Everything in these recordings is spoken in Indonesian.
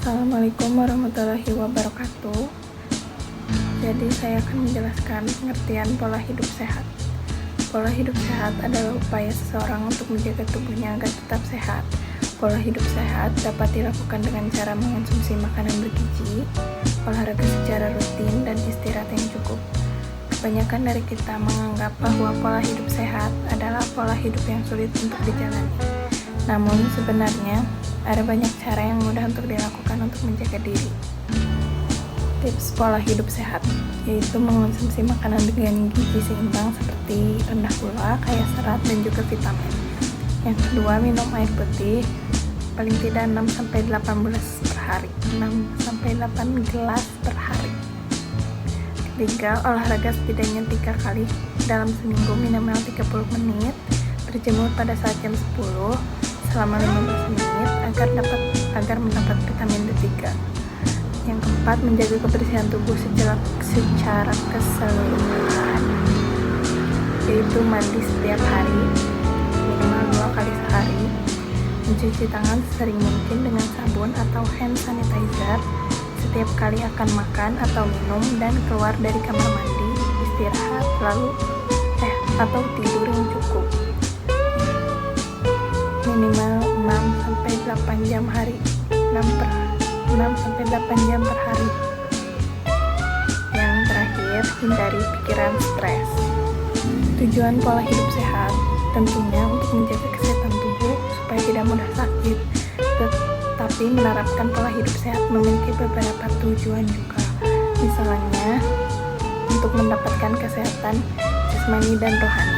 Assalamualaikum warahmatullahi wabarakatuh. Jadi saya akan menjelaskan pengertian pola hidup sehat. Pola hidup sehat adalah upaya seseorang untuk menjaga tubuhnya agar tetap sehat. Pola hidup sehat dapat dilakukan dengan cara mengonsumsi makanan bergizi, olahraga secara rutin, dan istirahat yang cukup. Kebanyakan dari kita menganggap bahwa pola hidup sehat adalah pola hidup yang sulit untuk dijalani. Namun sebenarnya ada banyak cara yang mudah untuk dilakukan untuk menjaga diri. Tips pola hidup sehat yaitu mengonsumsi makanan dengan gizi seimbang seperti rendah gula, kaya serat, dan juga vitamin. Yang kedua, minum air putih paling tidak 6-18 per hari. 6-8 gelas per hari. Ketiga, olahraga setidaknya 3 kali dalam seminggu minimal 30 menit, berjemur pada saat jam 10 selama 15 menit agar mendapat vitamin D3. Yang keempat, menjaga kebersihan tubuh secara keseluruhan, yaitu mandi setiap hari minimal 2 kali sehari, mencuci tangan sesering mungkin dengan sabun atau hand sanitizer setiap kali akan makan atau minum, dan keluar dari kamar mandi, istirahat atau tidur yang cukup minimal 6-8 jam hari 6-8 jam per hari. Yang terakhir, hindari pikiran stres. Tujuan pola hidup sehat tentunya untuk menjaga kesehatan tubuh supaya tidak mudah sakit, tetapi menerapkan pola hidup sehat memiliki beberapa tujuan juga. Misalnya, untuk mendapatkan kesehatan jasmani dan rohani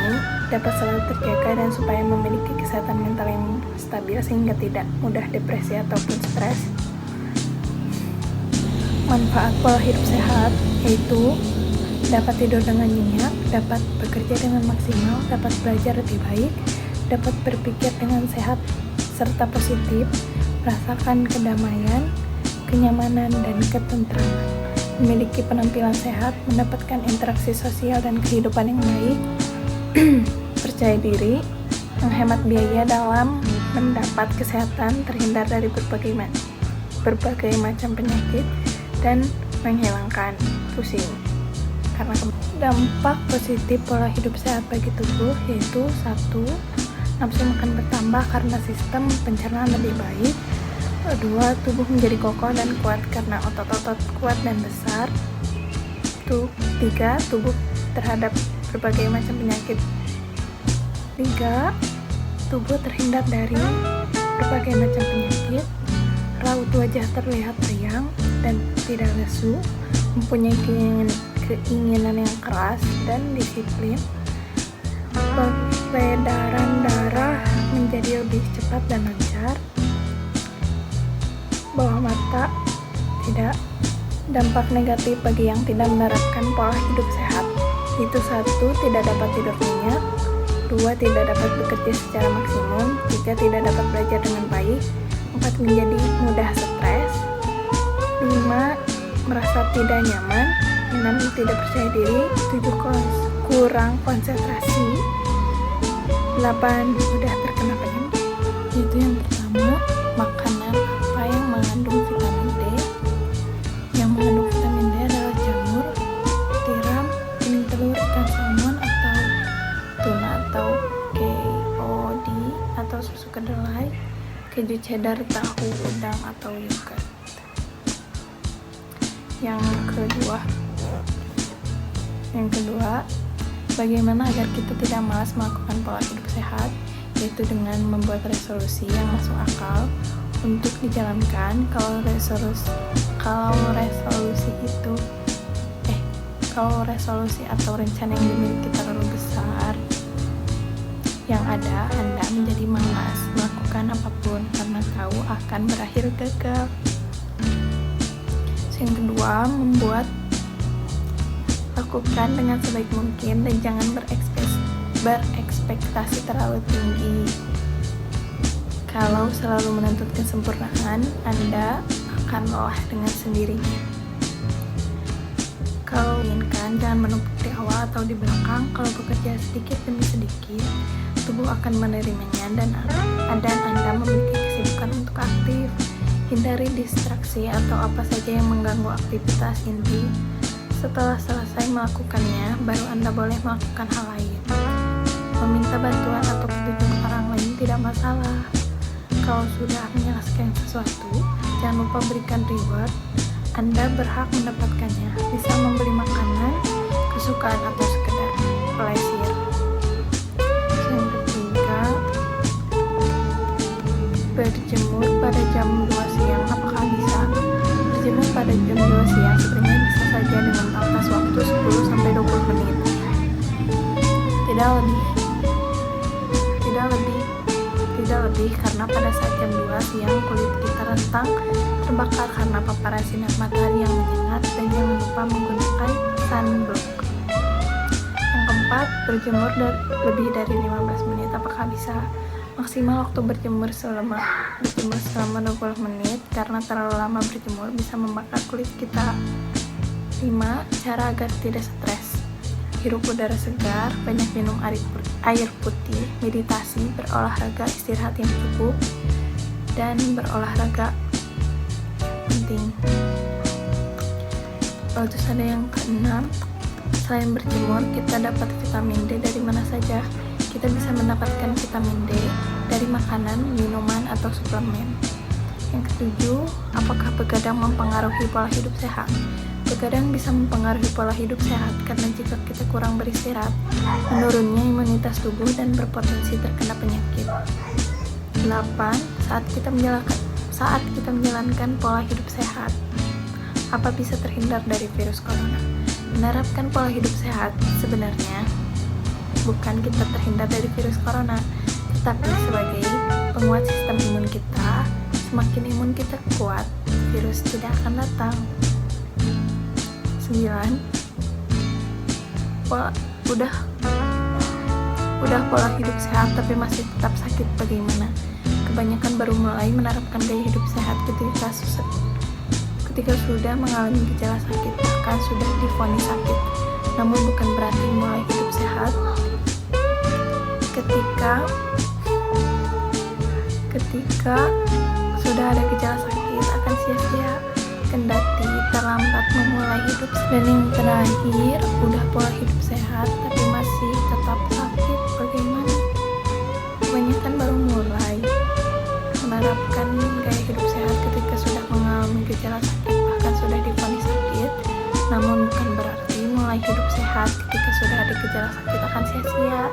dapat selalu terjaga, dan supaya memiliki kesehatan mental yang stabil sehingga tidak mudah depresi ataupun stres. Manfaat pola hidup sehat yaitu dapat tidur dengan nyenyak, dapat bekerja dengan maksimal, dapat belajar lebih baik, dapat berpikir dengan sehat serta positif, merasakan kedamaian, kenyamanan, dan ketentraman, memiliki penampilan sehat, mendapatkan interaksi sosial dan kehidupan yang baik, percaya diri, menghemat biaya dalam mendapat kesehatan, terhindar dari berbagai macam penyakit, dan menghilangkan pusing. Karena dampak positif pola hidup sehat bagi tubuh yaitu 1. Nafsu makan bertambah karena sistem pencernaan lebih baik. 2. Tubuh menjadi kokoh dan kuat karena otot-otot kuat dan besar. 3. Tubuh terhadap berbagai macam penyakit. 3. Tubuh terhindar dari berbagai macam penyakit. Raut wajah terlihat riang dan tidak lesu, mempunyai keinginan yang keras dan disiplin. Peredaran darah menjadi lebih cepat dan lancar. Bawah mata tidak. Dampak negatif bagi yang tidak menerapkan pola hidup sehat itu 1. Tidak dapat tidur nyenyak. 2. Tidak dapat bekerja secara maksimum. 3. Tidak dapat belajar dengan baik. 4. Menjadi mudah stres. 5. Merasa tidak nyaman. 6. Tidak percaya diri. 7. Kurang konsentrasi. 8. Mudah terkena penyakit. Itu yang pertama, makanan apa yang mengandung vitamin D? Yang mengandung vitamin D adalah jamur, tiram, kuning telur, ikan salmon atau tuna atau KOD atau susu kedelai, keju cheddar, tahu, udang, atau yogurt. Yang kedua, bagaimana agar kita tidak malas melakukan pola hidup sehat, yaitu dengan membuat resolusi yang masuk akal untuk dijalankan. Kalau resolusi atau rencana yang dimiliki terlalu besar, yang ada Anda menjadi malas melakukan apapun karena tahu akan berakhir gagal. Yang kedua, lakukan dengan sebaik mungkin dan jangan berekspektasi terlalu tinggi. Kalau selalu menuntut kesempurnaan, Anda akan lelah dengan sendirinya. Kalau inginkan, jangan menumpuk di awal atau di belakang. Kalau bekerja sedikit demi sedikit, tubuh akan menerimanya, dan Anda memiliki kesibukan untuk aktif. Hindari distraksi atau apa saja yang mengganggu aktivitas inti. Setelah selesai melakukannya, baru Anda boleh melakukan hal lain. Meminta bantuan atau petunjuk orang lain tidak masalah. Kalau sudah menyelesaikan sesuatu, jangan lupa berikan reward. Anda berhak mendapatkannya, bisa membeli makanan, kesukaan, atau sekedar pelesir. Yang ketiga, berjemur pada jam 2 siang. Apakah bisa? Berjemur pada jam 2 siang sebenarnya bisa saja dengan batas waktu 10-20 menit. Tidak lebih karena pada saat jam 2 siang kulit kita rentang terbakar karena paparan sinar matahari yang menyengat, dan jangan lupa menggunakan sunblock. Yang keempat, berjemur lebih dari 15 menit. Apakah bisa? Maksimal waktu berjemur selama 20 menit karena terlalu lama berjemur bisa membakar kulit kita. 5. Cara agar tidak stres. Hirup udara segar, banyak minum air putih, meditasi, berolahraga, istirahat yang cukup, dan berolahraga penting. Terus ada yang keenam, selain berjemur, kita dapat vitamin D dari mana saja. Kita bisa mendapatkan vitamin D dari makanan, minuman, atau suplemen. Yang ketujuh, apakah begadang mempengaruhi pola hidup sehat? Begadang bisa mempengaruhi pola hidup sehat karena jika kita kurang beristirahat, menurunnya imunitas tubuh dan berpotensi terkena penyakit. 8. Saat kita menjalankan pola hidup sehat, apa bisa terhindar dari virus corona? Menerapkan pola hidup sehat sebenarnya bukan kita terhindar dari virus corona, tetapi sebagai penguat sistem imun kita. Semakin imun kita kuat, virus tidak akan datang. 9. Udah pola hidup sehat tapi masih tetap sakit, bagaimana? Kebanyakan baru mulai menerapkan gaya hidup sehat ketika sudah mengalami gejala sakit, bahkan sudah divonis sakit. Namun bukan berarti mulai hidup sehat ketika sudah ada gejala sakit akan sia-sia, kendati terlambat memulai hidup. Dan yang terakhir, udah pola hidup sehat tapi masih tetap sakit, bagaimana? Kebanyakan baru mulai menerapkan gaya hidup sehat ketika sudah mengalami gejala sakit, bahkan sudah divonis sakit. Namun bukan berarti mulai hidup sehat ketika sudah ada gejala sakit akan sia-sia,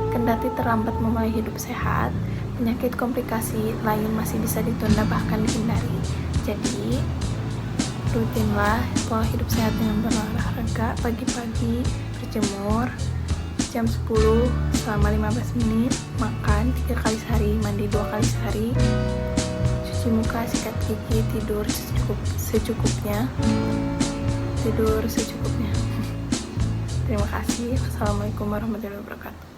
kendati terlambat memulai hidup sehat. Penyakit komplikasi lain masih bisa ditunda bahkan dihindari. Jadi rutinlah pola hidup sehat dengan berolahraga, pagi-pagi berjemur, jam 10 selama 15 menit, makan 3 kali sehari, mandi 2 kali sehari, cuci muka, sikat gigi, tidur secukupnya. Terima kasih. Wassalamualaikum warahmatullahi wabarakatuh.